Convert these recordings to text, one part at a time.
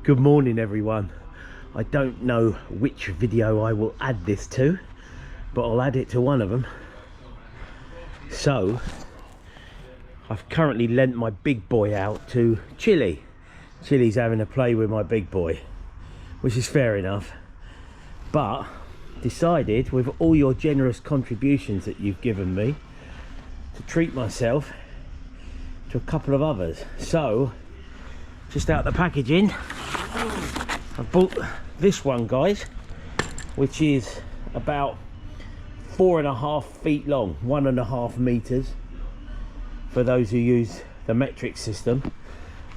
Good morning everyone. I don't know which video I will add this to, but I'll add it to one of them. So I've currently lent my big boy out to Chili. Chili's having a play with my big boy, which is fair enough, but decided with all your generous contributions that you've given me to treat myself to a couple of others. So just out the packaging, I've bought this one, guys, which is about 4.5 feet long, 1.5 meters for those who use the metric system.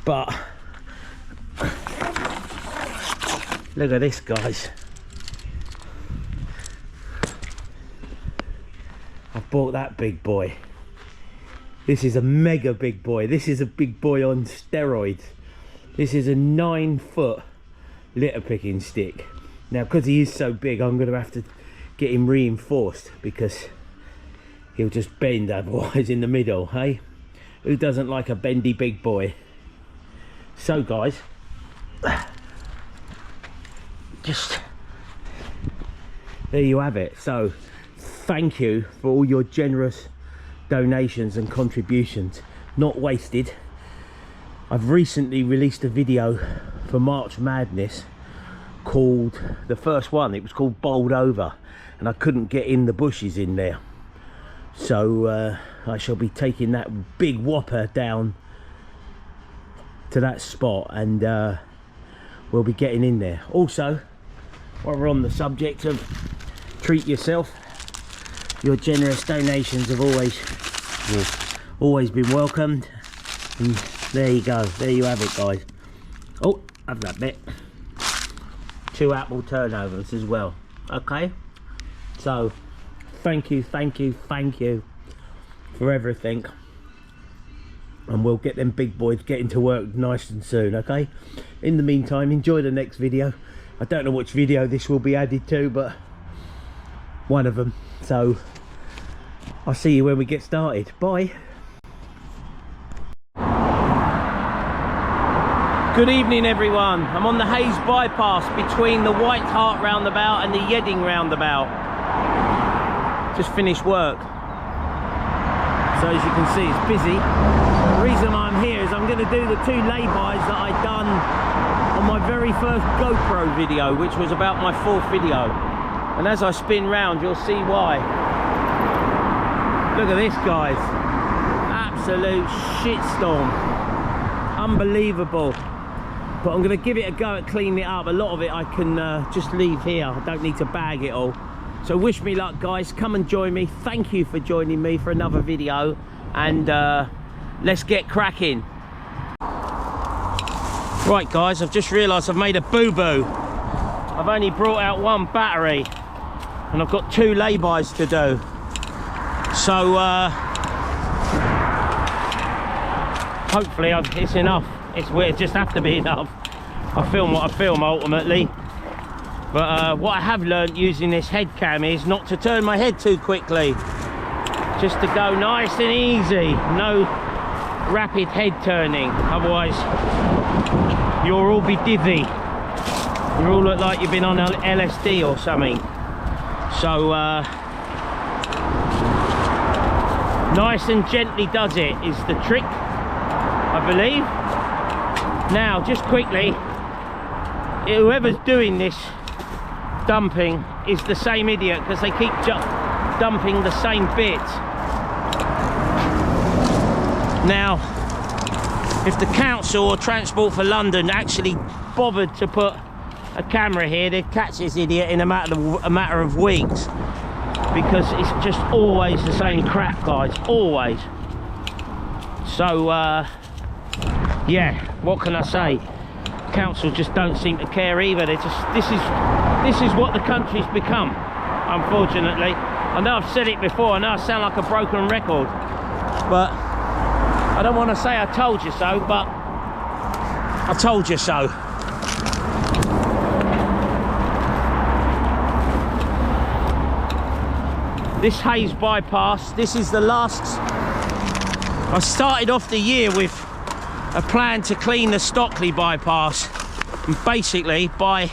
But look at this, guys. I've bought that big boy. This is a mega big boy. This is a big boy on steroids. This is a 9-foot litter picking stick. Now, because he is so big, I'm going to have to get him reinforced because he'll just bend otherwise in the middle, hey? Who doesn't like a bendy big boy? So, guys, just there you have it. So, thank you for all your generous donations and contributions. Not wasted. I've recently released a video for March Madness called, the first one, it was called Bowled Over, and I couldn't get in the bushes in there. So I shall be taking that big whopper down to that spot, and we'll be getting in there. Also, while we're on the subject of treat yourself, your generous donations have always been welcomed, and there you go, there you have it, guys. Oh, have that bit. 2 apple turnovers as well. Okay, so thank you for everything, and we'll get them big boys getting to work nice and soon. Okay, in the meantime, enjoy the next video. I don't know which video this will be added to, but one of them. So I'll see you when we get started. Bye. Good evening everyone. I'm on the Haze Bypass between the White Hart roundabout and the Yedding roundabout. Just finished work. So as you can see, it's busy. The reason I'm here is I'm going to do the 2 lay-bys that I'd done on my very first GoPro video, which was about my 4th video. And as I spin round, you'll see why. Look at this, guys. Absolute shitstorm. Unbelievable. But I'm going to give it a go at cleaning it up. A lot of it I can just leave here. I don't need to bag it all. So wish me luck, guys. Come and join me. Thank you for joining me for another video. And let's get cracking. Right, guys, I've just realised I've made a boo-boo. I've only brought out 1 battery. And I've got 2 lay-bys to do. So hopefully it's enough. It just have to be enough. I film what I film ultimately. But what I have learned using this head cam is not to turn my head too quickly. Just to go nice and easy. No rapid head turning. Otherwise you'll all be dizzy. You all look like you've been on LSD or something. So nice and gently does it is the trick, I believe. Now, just quickly, whoever's doing this dumping is the same idiot, because they keep dumping the same bit. Now, if the council or Transport for London actually bothered to put a camera here, they'd catch this idiot in a matter of weeks, because it's just always the same crap, guys, always. So yeah, what can I say? Council just don't seem to care either. They just this is what the country's become, unfortunately. I know I've said it before, I know I sound like a broken record, but I don't want to say I told you so, but I told you so. This Haze Bypass, this is the last. I started off the year with a plan to clean the Stockley bypass, And basically by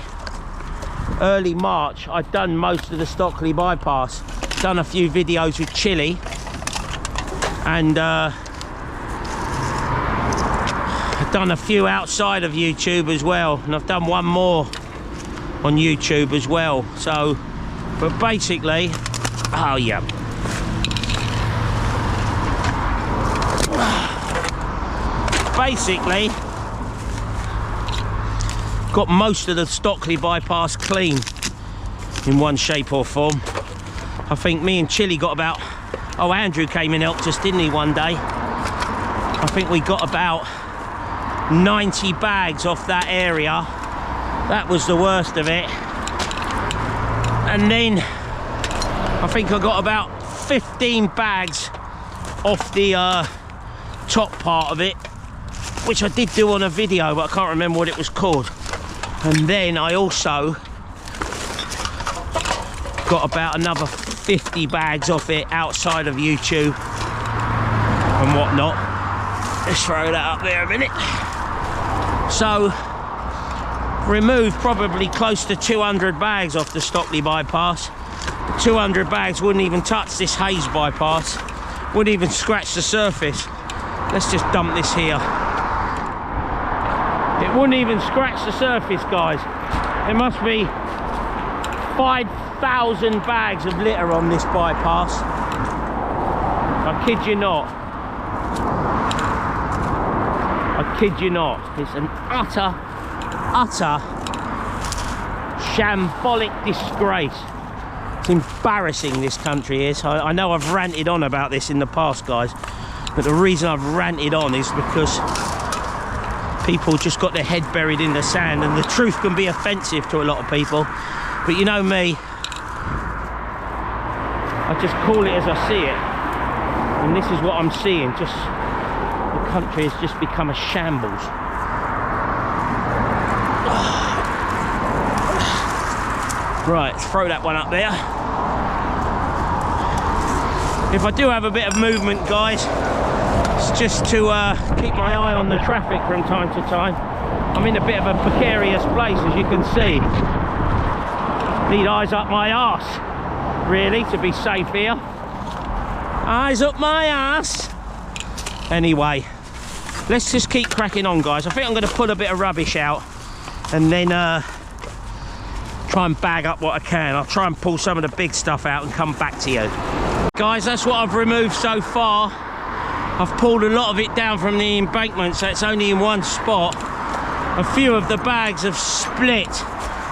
early March I'd done most of the Stockley bypass, done a few videos with Chile, and I've done a few outside of YouTube as well, and I've done one more on YouTube as well. So, but basically, oh yeah, basically got most of the Stockley bypass clean in one shape or form. I think me and Chile got about, oh, Andrew came and helped us, didn't he, one day? I think we got about 90 bags off that area. That was the worst of it. And then I think I got about 15 bags off the top part of it, which I did do on a video, but I can't remember what it was called. And then I also got about another 50 bags off it outside of YouTube and whatnot. Let's throw that up there a minute. So, removed probably close to 200 bags off the Stockley bypass. 200 bags wouldn't even touch this Haze bypass, wouldn't even scratch the surface. Let's just dump this here. It wouldn't even scratch the surface, guys. There must be 5,000 bags of litter on this bypass. I kid you not. I kid you not. It's an utter shambolic disgrace. It's embarrassing, this country is. I know I've ranted on about this in the past, guys, but the reason I've ranted on is because people just got their head buried in the sand, and the truth can be offensive to a lot of people. But you know me, I just call it as I see it, and this is what I'm seeing. Just the country has just become a shambles. Right, let's throw that one up there. If I do have a bit of movement, guys, it's just to keep my eye on the traffic from time to time. I'm in a bit of a precarious place, as you can see. Need eyes up my arse, really, to be safe here. Eyes up my arse. Anyway, let's just keep cracking on, guys. I think I'm going to pull a bit of rubbish out and then try and bag up what I can. I'll try and pull some of the big stuff out and come back to you. Guys, that's what I've removed so far. I've pulled a lot of it down from the embankment, so it's only in one spot. A few of the bags have split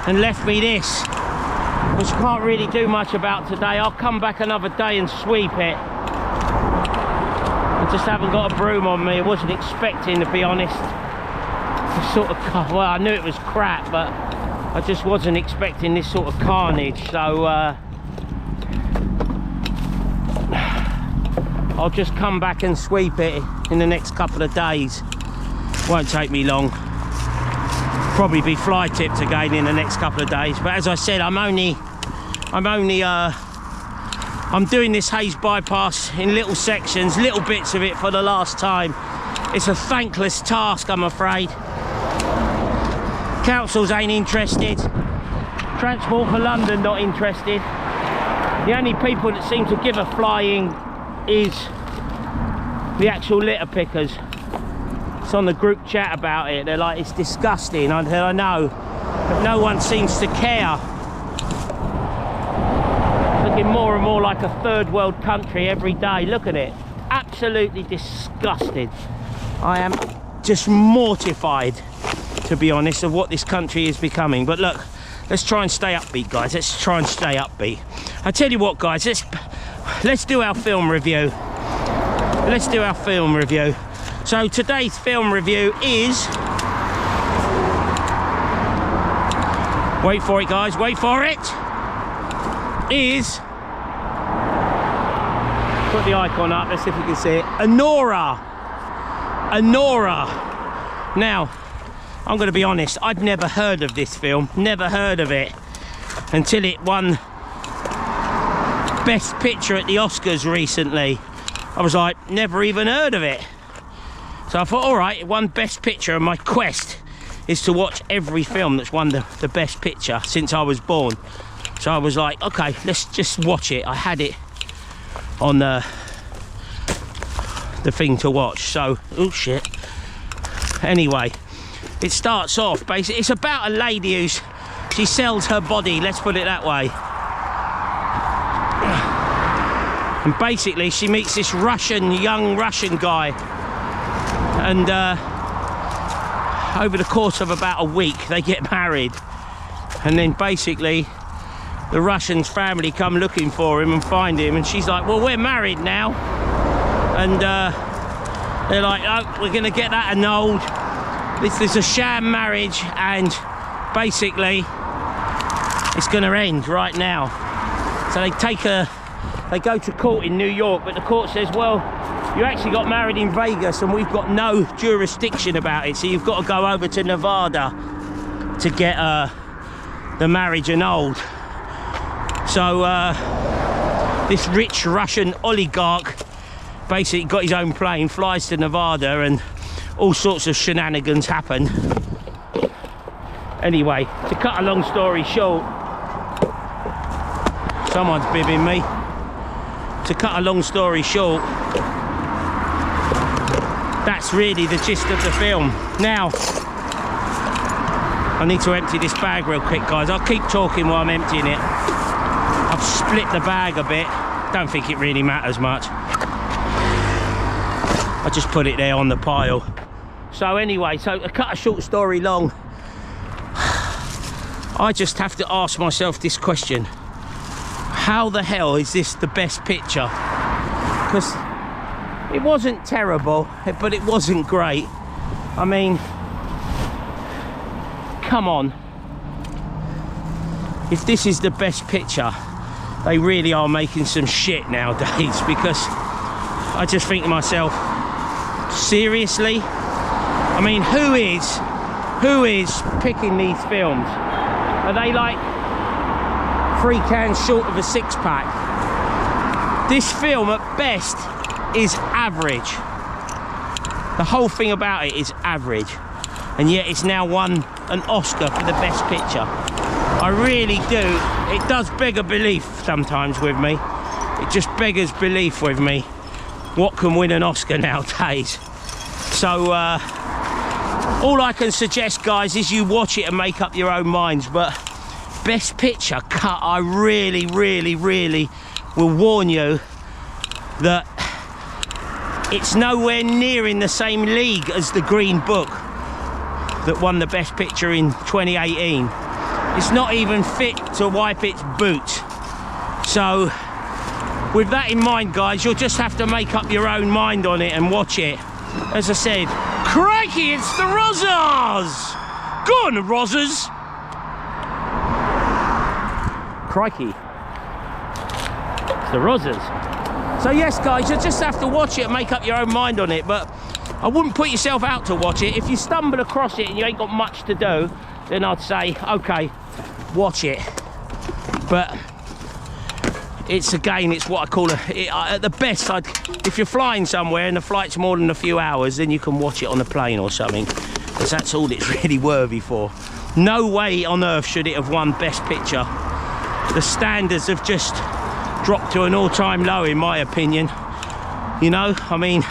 and left me this, which I can't really do much about today. I'll come back another day and sweep it. I just haven't got a broom on me. I wasn't expecting, to be honest, to sort of, well, I knew it was crap, but I just wasn't expecting this sort of carnage. So I'll just come back and sweep it in the next couple of days. Won't take me long. Probably be fly tipped again in the next couple of days. But as I said, I'm doing this Haze bypass in little sections, little bits of it for the last time. It's a thankless task, I'm afraid. Councils ain't interested. Transport for London not interested. The only people that seem to give a flying is the actual litter pickers. It's on the group chat about it. They're like, it's disgusting. I know, but no one seems to care. Looking more and more like a third world country every day. Look at it. Absolutely disgusted. I am just mortified, to be honest, of what this country is becoming. But look, let's try and stay upbeat, guys. Let's try and stay upbeat. I tell you what, guys, let's do our film review. Let's do our film review. So today's film review is, wait for it, guys, wait for it, is, put the icon up, let's see if you can see it, Anora. Now, I'm going to be honest, I'd never heard of this film, never heard of it, until it won Best Picture at the Oscars recently. I was like, never even heard of it. So I thought, all right, it won Best Picture, and my quest is to watch every film that's won the best picture since I was born. So I was like, okay, let's just watch it. I had it on the thing to watch. So, oh shit. Anyway, it starts off basically, it's about a lady she sells her body, let's put it that way. And basically she meets this young Russian guy, and over the course of about a week they get married, and then basically the Russian's family come looking for him and find him, and she's like, well, we're married now. And they're like, oh, we're gonna get that annulled. This is a sham marriage, and basically it's gonna end right now. So they go to court in New York, but the court says, well, you actually got married in Vegas and we've got no jurisdiction about it, so you've got to go over to Nevada to get the marriage annulled. So this rich Russian oligarch basically got his own plane, flies to Nevada, and all sorts of shenanigans happen. Anyway, to cut a long story short, someone's bibbing me. To cut a long story short, that's really the gist of the film. Now, I need to empty this bag real quick, guys. I'll keep talking while I'm emptying it. I've split the bag a bit. Don't think it really matters much. I just put it there on the pile. So anyway, to cut a short story long, I just have to ask myself this question: how the hell is this the best picture? Because it wasn't terrible, but it wasn't great. I mean, come on. If this is the best picture, they really are making some shit nowadays, because I just think to myself, seriously? I mean, who is picking these films? Are they like 3 cans short of a 6-pack? This film at best is average. The whole thing about it is average, and yet it's now won an Oscar for the best picture. I really do. It does beg a belief sometimes with me. It just beggars belief with me. What can win an Oscar nowadays? So all I can suggest, guys, is you watch it and make up your own minds. But best picture cut, I really will warn you that it's nowhere near in the same league as the Green Book that won the best picture in 2018. It's not even fit to wipe its boot. So with that in mind, guys, you'll just have to make up your own mind on it and watch it. As I said, crikey, it's the Rozzers! Go on, Rozzers! Crikey. It's the Rozzers. So yes, guys, you just have to watch it and make up your own mind on it, but I wouldn't put yourself out to watch it. If you stumble across it and you ain't got much to do, then I'd say, okay, watch it. But it's, again, it's what I call at the best, if you're flying somewhere and the flight's more than a few hours, then you can watch it on a plane or something, because that's all it's really worthy for. No way on earth should it have won Best Picture. The standards have just dropped to an all-time low, in my opinion. You know, I mean,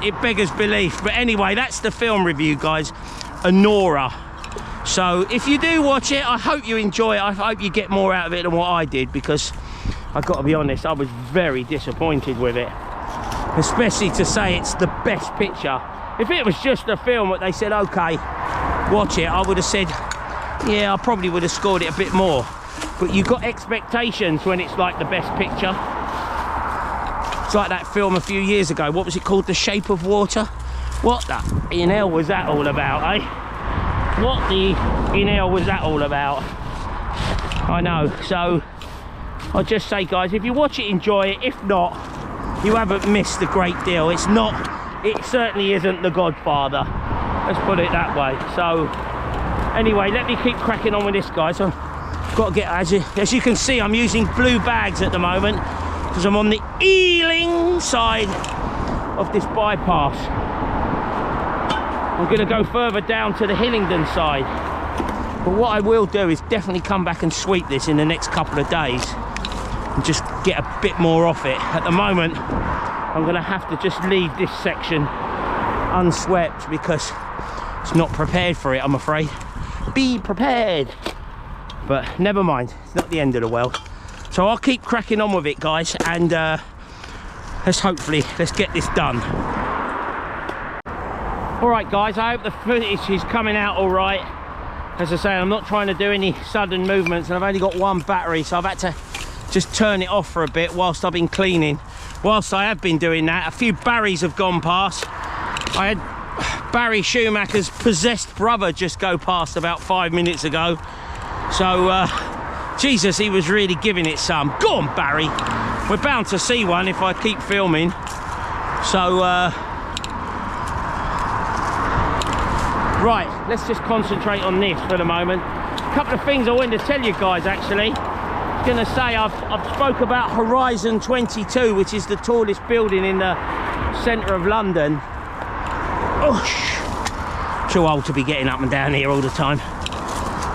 it beggars belief. But anyway, that's the film review, guys. Anora. So if you do watch it, I hope you enjoy it. I hope you get more out of it than what I did, because I've got to be honest, I was very disappointed with it, especially to say it's the best picture. If it was just a film that they said, okay, watch it, I would have said, yeah, I probably would have scored it a bit more. But you've got expectations when it's like the best picture. It's like that film a few years ago, what was it called, The Shape of Water? What the in hell was that all about, eh? What the in hell was that all about? I know. So I'll just say, guys, if you watch it, enjoy it. If not, you haven't missed a great deal. It certainly isn't The Godfather, let's put it that way. So anyway, let me keep cracking on with this, guys. I've got to get, as you can see, I'm using blue bags at the moment because I'm on the Ealing side of this bypass. I'm going to go further down to the Hillingdon side. But what I will do is definitely come back and sweep this in the next couple of days and just get a bit more off it. At the moment, I'm going to have to just leave this section unswept because it's not prepared for it, I'm afraid. Be prepared. But never mind, it's not the end of the world. So I'll keep cracking on with it, guys, and let's get this done. All right, guys, I hope the footage is coming out all right. As I say, I'm not trying to do any sudden movements, and I've only got one battery, so I've had to just turn it off for a bit whilst I've been cleaning. Whilst I have been doing that, a few Barrys have gone past. I had Barry Schumacher's possessed brother just go past about 5 minutes ago. So, Jesus, he was really giving it some. Go on, Barry. We're bound to see one if I keep filming. So, right, let's just concentrate on this for the moment. A couple of things I wanted to tell you guys, actually. I was going to say, I've spoke about Horizon 22, which is the tallest building in the centre of London. Oh, too old to be getting up and down here all the time.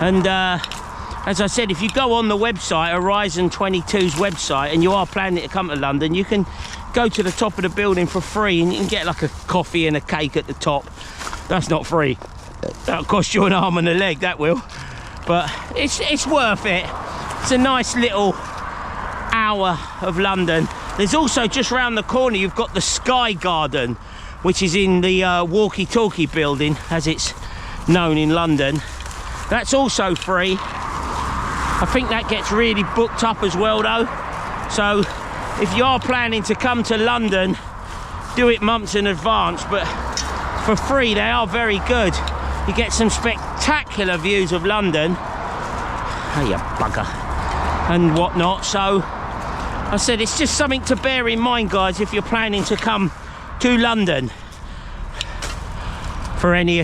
And as I said, if you go on the website, Horizon 22's website, and you are planning to come to London, you can go to the top of the building for free and you can get like a coffee and a cake at the top. That's not free. That'll cost you an arm and a leg, that will. But it's worth it. It's a nice little hour of London. There's also, just round the corner, you've got the Sky Garden, which is in the walkie-talkie building, as it's known in London. That's also free. I think that gets really booked up as well, though. So if you are planning to come to London, do it months in advance, but for free they are very good. You get some spectacular views of London. Oh, you bugger. And whatnot. So I said, it's just something to bear in mind, guys, if you're planning to come to London for any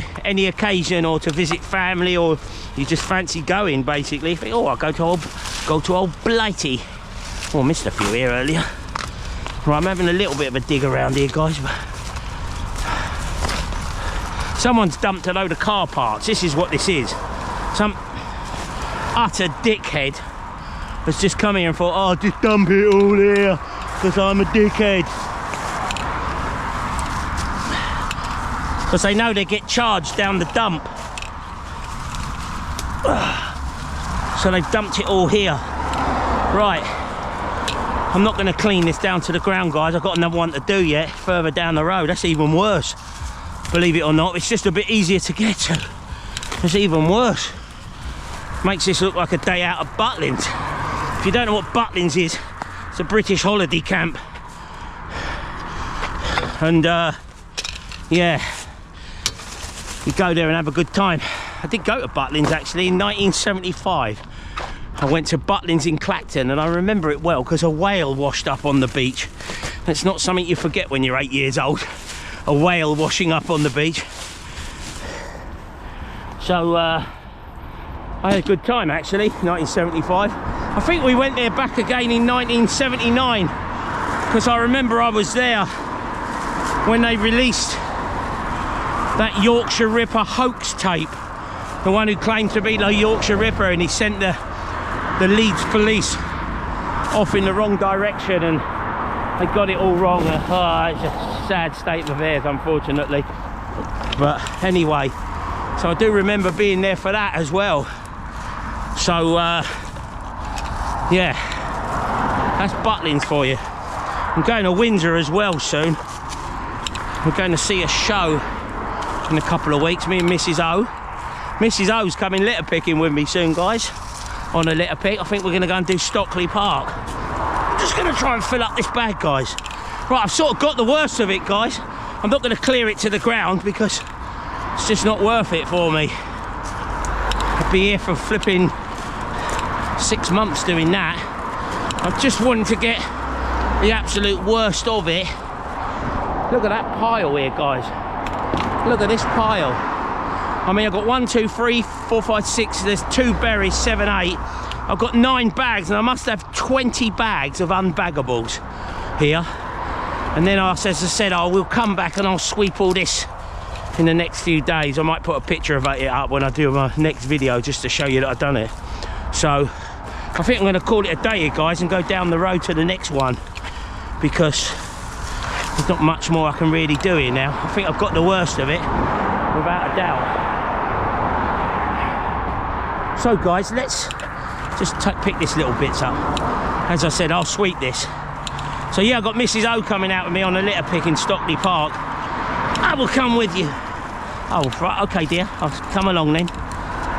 occasion, or to visit family, or you just fancy going, basically. Think, oh, I'll go to old Blighty. Oh, I missed a few here earlier. Right, I'm having a little bit of a dig around here, guys. But someone's dumped a load of car parts. This is what this is. Some utter dickhead has just come here and thought, oh, I'll just dump it all here because I'm a dickhead. Because they know they get charged down the dump. So they've dumped it all here. Right, I'm not going to clean this down to the ground, guys. I've got another one to do yet, further down the road. That's even worse. Believe it or not, it's just a bit easier to get to. It's even worse. Makes this look like a day out of Butlins. If you don't know what Butlins is, it's a British holiday camp. And yeah, you go there and have a good time. I did go to Butlins actually in 1975. I went to Butlins in Clacton, and I remember it well because a whale washed up on the beach. It's not something you forget when you're 8 years old. A whale washing up on the beach. So I had a good time actually, 1975. I think we went there back again in 1979 because I remember I was there when they released that Yorkshire Ripper hoax tape. The one who claimed to be the Yorkshire Ripper, and he sent the Leeds police off in the wrong direction, and they got it all wrong. Oh, it's a sad state of affairs, unfortunately. But anyway, so I do remember being there for that as well. So yeah, that's Butlins for you. I'm going to Windsor as well soon. We're going to see a show in a couple of weeks, me and Mrs. O. Mrs. O's coming litter picking with me soon, guys. On a litter pick, I think we're going to go and do Stockley Park. I'm just going to try and fill up this bag, guys. Right, I've sort of got the worst of it, guys. I'm not going to clear it to the ground because it's just not worth it for me. I'd be here for flipping 6 months doing that. I'm just wanting to get the absolute worst of it. Look at that pile here, guys. Look at this pile. I mean, I've got 1, 2, 3, 4, 5, 6. There's 2 berries, 7, 8. I've got 9 bags, and I must have 20 bags of unbaggables here. And then, as I said, I will come back and I'll sweep all this in the next few days. I might put a picture of it up when I do my next video, just to show you that I've done it. So I think I'm going to call it a day here, guys, and go down the road to the next one, because there's not much more I can really do here now. I think I've got the worst of it, without a doubt. So guys, let's just pick this little bits up. As I said, I'll sweep this. So yeah, I've got Mrs. O coming out with me on a litter pick in Stockley Park. I will come with you. Oh, right, okay dear, I'll come along then.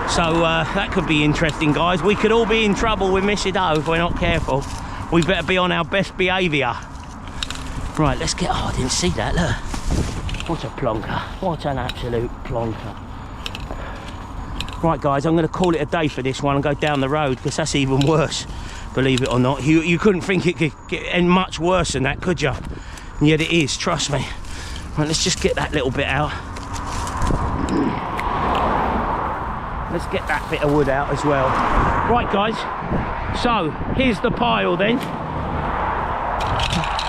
So that could be interesting, guys. We could all be in trouble with Mrs. O if we're not careful. We better be on our best behaviour. Right, let's get... Oh, I didn't see that, look. What a plonker. What an absolute plonker. Right, guys, I'm going to call it a day for this one and go down the road, because that's even worse, believe it or not. You couldn't think it could get any much worse than that, could you? And yet it is, trust me. Right, let's just get that little bit out. Let's get that bit of wood out as well. Right, guys, so here's the pile then.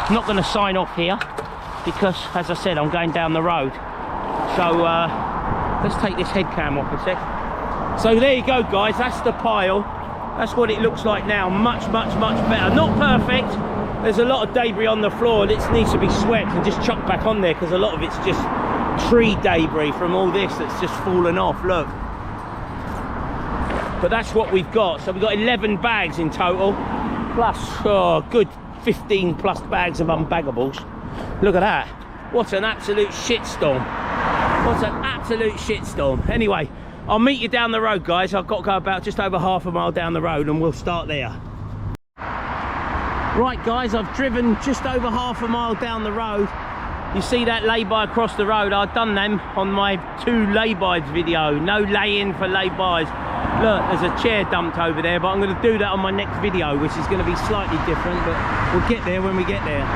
I'm not going to sign off here because, as I said, I'm going down the road. So let's take this head cam off a sec. So there you go, guys, that's the pile. That's what it looks like now. Much better. Not perfect. There's a lot of debris on the floor that needs to be swept and just chucked back on there, because a lot of it's just tree debris from all this that's just fallen off, look. But that's what we've got. So we've got 11 bags in total, plus good 15 plus bags of unbaggables. Look at that. What an absolute shitstorm. What an absolute shitstorm. Anyway, I'll meet you down the road, guys. I've got to go about just over half a mile down the road and we'll start there. Right, guys, I've driven just over half a mile down the road. You see that lay-by across the road? I've done them on my 2 lay-bys video. No lay-in for lay-bys. Look, there's a chair dumped over there, but I'm going to do that on my next video, which is going to be slightly different, but we'll get there when we get there.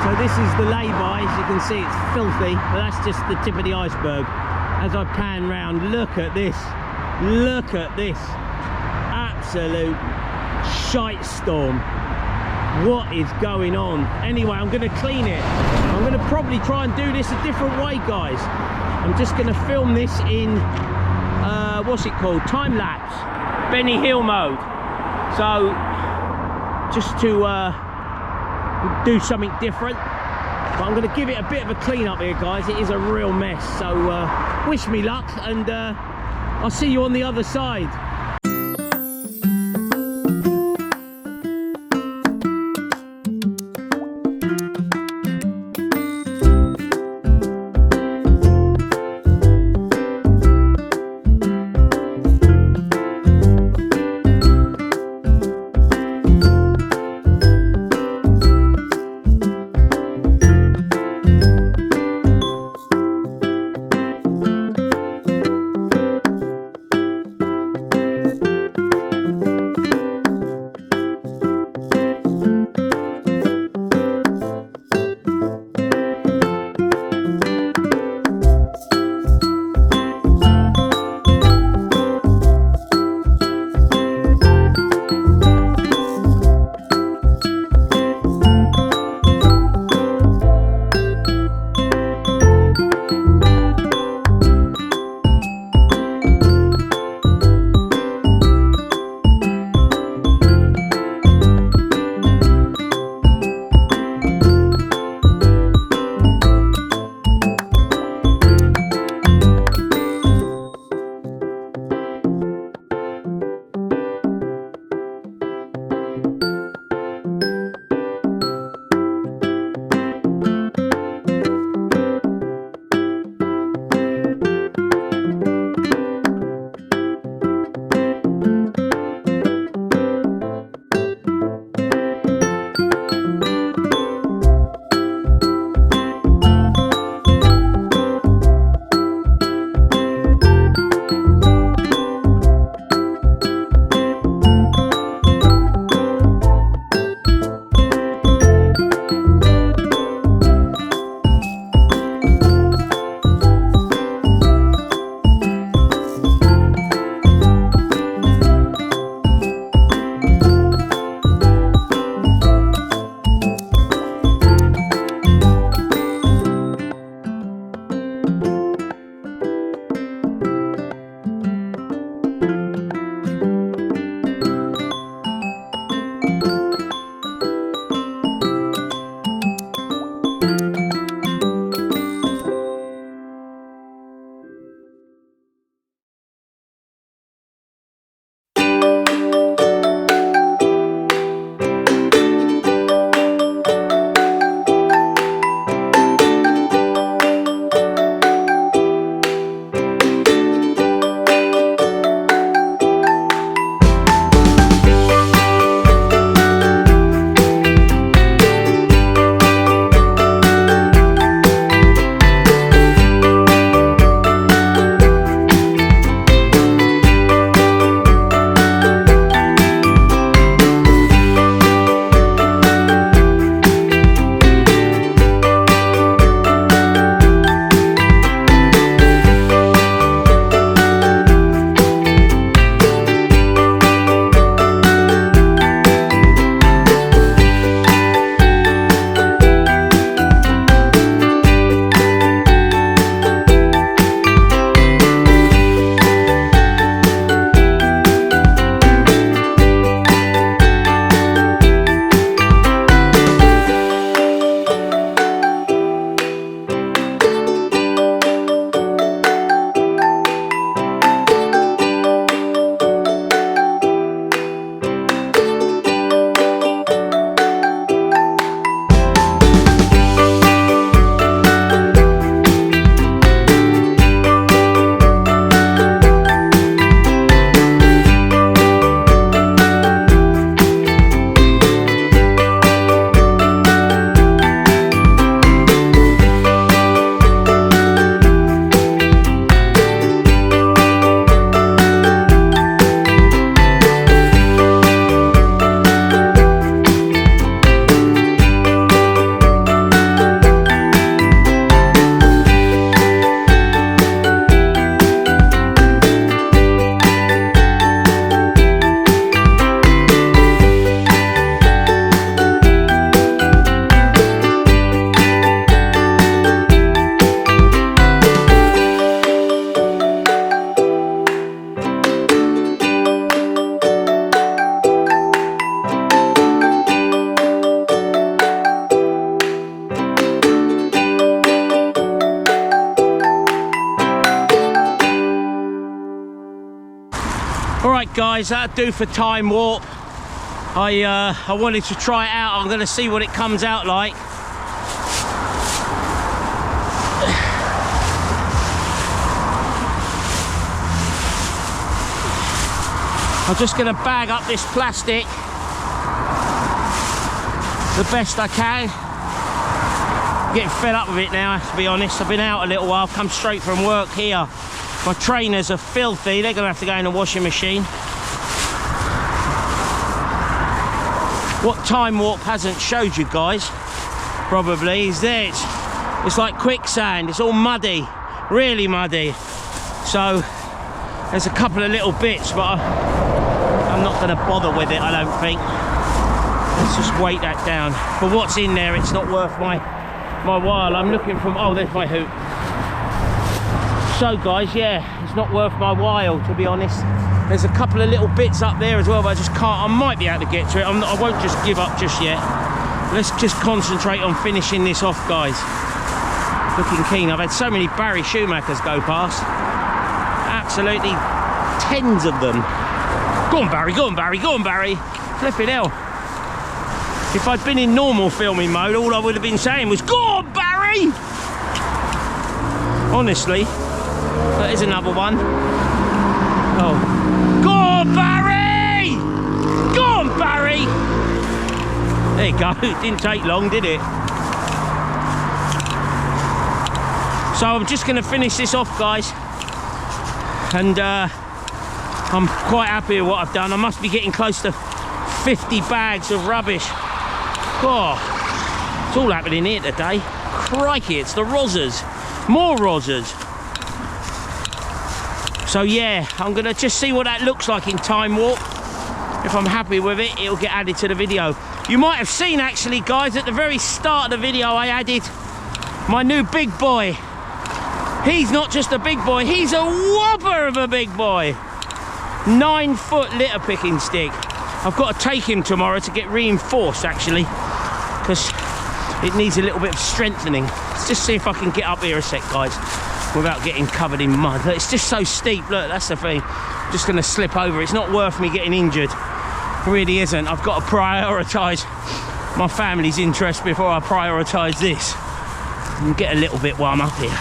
So this is the lay-by. As you can see, it's filthy, but that's just the tip of the iceberg. As I pan round, look at this. Look at this. Absolute shite storm. What is going on? Anyway, I'm going to clean it. I'm going to probably try and do this a different way, guys. I'm just going to film this in what's it called, time lapse, Benny Hill mode. So just to do something different, but I'm going to give it a bit of a clean up here, guys. It is a real mess, so wish me luck, and I'll see you on the other side. All right, guys, that'll do for time warp. I wanted to try it out. I'm going to see what it comes out like. I'm just going to bag up this plastic the best I can. Getting fed up with it now, to be honest. I've been out a little while, I've come straight from work here. My trainers are filthy, they're going to have to go in the washing machine. What time warp hasn't showed you guys, probably, is this. It's like quicksand, it's all muddy, really muddy. So, there's a couple of little bits, but I'm not going to bother with it, I don't think. Let's just weight that down. For what's in there, it's not worth my while. I'm looking from, oh, there's my hoop. So guys, yeah, it's not worth my while, to be honest. There's a couple of little bits up there as well, but I just can't. I might be able to get to it. I won't just give up just yet. Let's just concentrate on finishing this off, guys. Looking keen. I've had so many Barry Schumachers go past. Absolutely tens of them. Go on, Barry, go on, Barry, go on, Barry. Flipping hell. If I'd been in normal filming mode, all I would have been saying was, go on, Barry! Honestly. There's another one. Oh. Go on, Barry! Go on, Barry! There you go. It didn't take long, did it? So I'm just going to finish this off, guys. And I'm quite happy with what I've done. I must be getting close to 50 bags of rubbish. Oh, it's all happening here today. Crikey, it's the rozzers. More rozzers. So yeah, I'm gonna just see what that looks like in time warp. If I'm happy with it, it'll get added to the video. You might have seen, actually, guys, at the very start of the video, I added my new big boy. He's not just a big boy, he's a whopper of a big boy. 9-foot litter picking stick. I've got to take him tomorrow to get reinforced, actually, because it needs a little bit of strengthening. Let's just see if I can get up here a sec, guys, without getting covered in mud. Look, it's just so steep. Look, that's the thing. I'm just going to slip over. It's not worth me getting injured. It really isn't. I've got to prioritise my family's interest before I prioritise this. And get a little bit while I'm up here.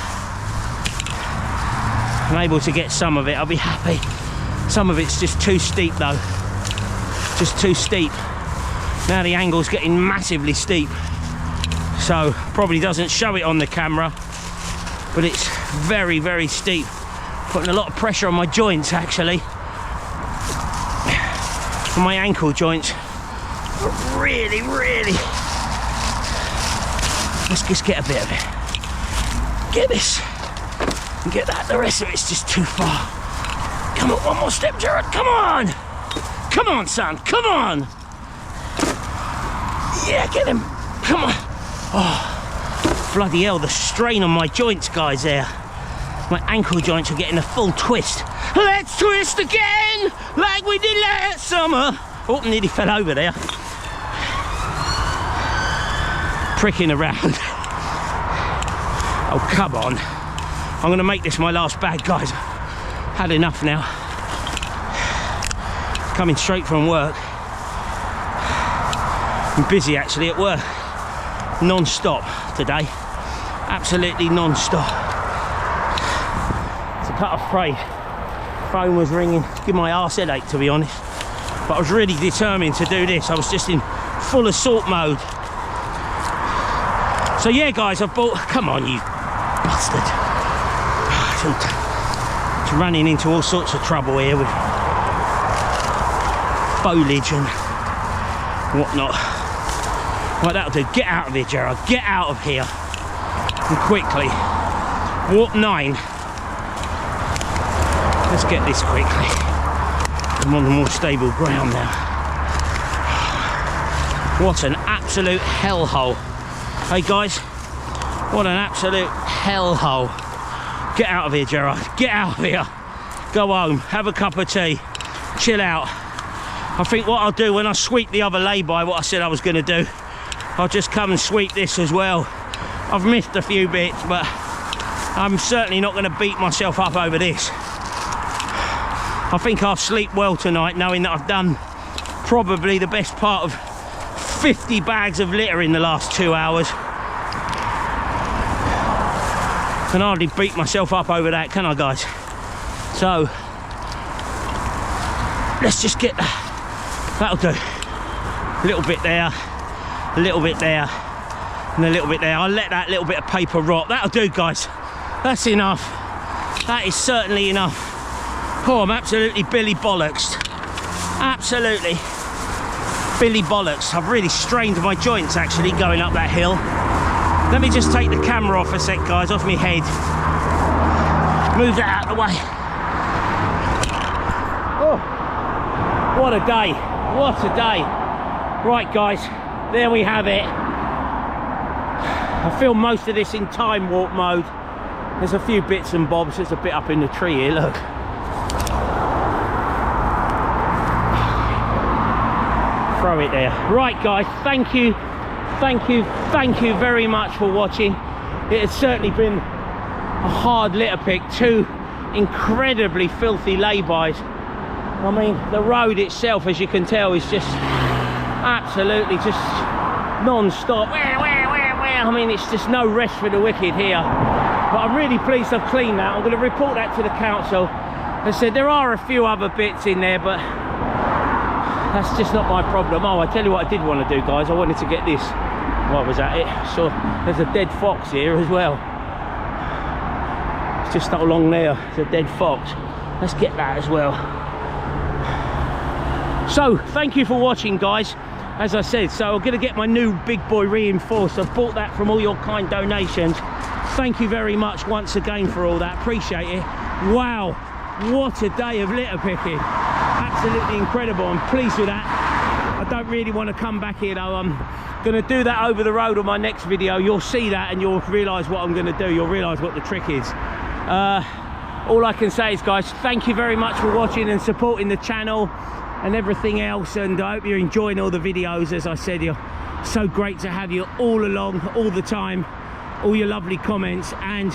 I'm able to get some of it. I'll be happy. Some of it's just too steep, though. Just too steep. Now the angle's getting massively steep, so probably doesn't show it on the camera, but it's very, very steep. Putting a lot of pressure on my joints, actually. On my ankle joints. Really, really. Let's just get a bit of it. Get this. And get that. The rest of it's just too far. Come on, one more step, Jared. Come on. Come on, son. Come on. Yeah, get him. Come on. Oh, bloody hell, the strain on my joints, guys, there. My ankle joints are getting a full twist. Let's twist again, like we did last summer. Oh, nearly fell over there. Pricking around. Oh, come on. I'm going to make this my last bag, guys. Had enough now. Coming straight from work. I'm busy, actually, at work. Non-stop today. Absolutely non-stop. It's a cut off freight. Phone was ringing. Give my arse headache, to be honest. But I was really determined to do this. I was just in full assault mode. So yeah, guys, I've bought... Come on, you bastard. It's running into all sorts of trouble here with foliage and whatnot. Right, that'll do. Get out of here, Gerard. Get out of here. And quickly. Warp 9. Let's get this quickly. I'm on the more stable ground now. What an absolute hellhole. Hey, guys. What an absolute hellhole. Get out of here, Gerard. Get out of here. Go home. Have a cup of tea. Chill out. I think what I'll do when I sweep the other lay-by, what I said I was going to do, I'll just come and sweep this as well. I've missed a few bits, but I'm certainly not going to beat myself up over this. I think I'll sleep well tonight, knowing that I've done probably the best part of 50 bags of litter in the last 2 hours. Can hardly beat myself up over that, can I, guys? So let's just get that'll do. A little bit there, a little bit there, and a little bit there. I'll let that little bit of paper rot. That'll do, guys. That's enough. That is certainly enough. Oh, I'm absolutely Billy Bollocks. Absolutely Billy Bollocks. I've really strained my joints actually going up that hill. Let me just take the camera off a sec, guys, off my head. Move that out of the way. Oh, what a day. What a day. Right, guys, there we have it. I filmed most of this in time warp mode. There's a few bits and bobs. There's a bit up in the tree here, look. Throw it there. Right, guys, thank you very much for watching. It has certainly been a hard litter pick. 2 incredibly filthy laybys. I mean, the road itself, as you can tell, is just absolutely just non-stop. I mean, it's just no rest for the wicked here. But I'm really pleased I've cleaned that. I'm going to report that to the council. As I said, there are a few other bits in there, but that's just not my problem. Oh, I tell you what I did want to do, guys. I wanted to get this. What was that? So there's a dead fox here as well. It's just not along there. It's a dead fox. Let's get that as well. So thank you for watching, guys. As I said, so I'm going to get my new big boy reinforced. I've bought that from all your kind donations. Thank you very much once again for all that. Appreciate it. Wow, what a day of litter picking. Absolutely incredible. I'm pleased with that. I don't really want to come back here though. I'm going to do that over the road on my next video. You'll see that and you'll realise what I'm going to do. You'll realise what the trick is. All I can say is, guys, thank you very much for watching and supporting the channel and everything else, and I hope you're enjoying all the videos. As I said, you're so great to have you all along, all the time, all your lovely comments, and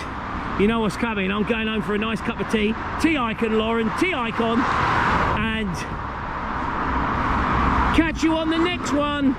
you know what's coming. I'm going home for a nice cup of tea. Tea-icon, Lauren, tea-icon, and catch you on the next one.